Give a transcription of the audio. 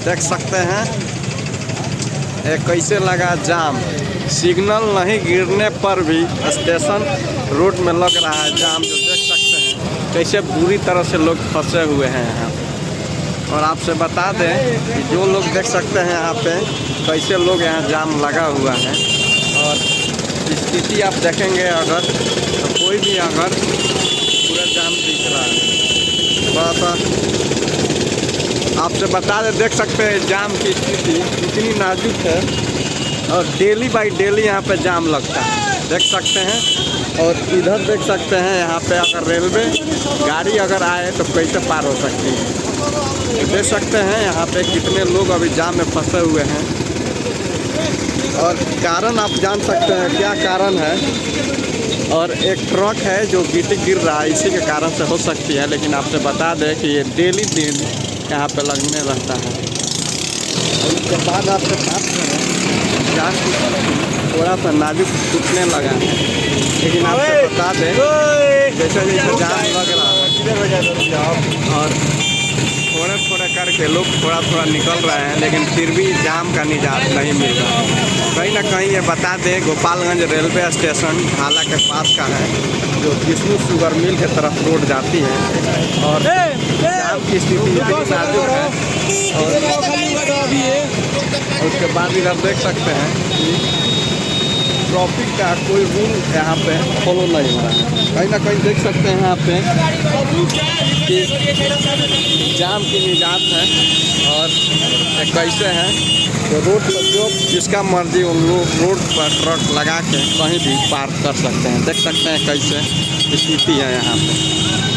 देख सकते हैं ये कैसे लगा जाम। सिग्नल नहीं गिरने पर भी स्टेशन रोड में लग रहा है जाम, जो देख सकते हैं कैसे बुरी तरह से लोग फंसे हुए हैं यहाँ पे। और आपसे बता दें कि जो लोग देख सकते हैं यहाँ पे कैसे लोग यहाँ जाम लगा हुआ है। और स्थिति आप देखेंगे अगर तो कोई भी अगर पूरा जाम दिख रहा है। थोड़ा सा आपसे बता दें, देख सकते हैं जाम की स्थिति कितनी नाजुक है और डेली बाई डेली यहाँ पे जाम लगता है, देख सकते हैं। और इधर देख सकते हैं यहाँ पे अगर रेलवे गाड़ी अगर आए तो कैसे पार हो सकती है। देख सकते हैं यहाँ पे कितने लोग अभी जाम में फंसे हुए हैं। और कारण आप जान सकते हैं क्या कारण है। और एक ट्रक है जो गिट्टी गिर रहा है, इसी के कारण से हो सकती है। लेकिन आपसे बता दें कि ये डेली दिन यहाँ पे लगने रहता है। और उसके बाद आपसे बात करें, जाम की थोड़ा सा नाजुक टूटने लगा है। लेकिन आपसे बता दें जैसे जैसे जाम लग रहा है और थोड़े थोड़े करके लोग थोड़ा थोड़ा निकल रहे हैं, लेकिन फिर भी जाम का निजात नहीं मिल रहा है। कहीं ना कहीं ये बता दें गोपालगंज रेलवे स्टेशन ढाला के पास का है, जो विष्णु शुगर मिल के तरफ रोड जाती है। और जाम की स्थिति इतनी नाजुक है। और उसके बाद इधर देख सकते हैं कि ट्रैफिक का कोई रूल यहाँ पे फॉलो नहीं हो रहा है। कहीं ना कहीं देख सकते हैं यहाँ पे कि जाम की निजात है। और कैसे हैं तो रोड पर जो जिसका मर्जी उन लोग रोड पर ट्रक लगा के कहीं भी पार कर सकते हैं। देख सकते हैं कैसे स्थिति है यहाँ पे।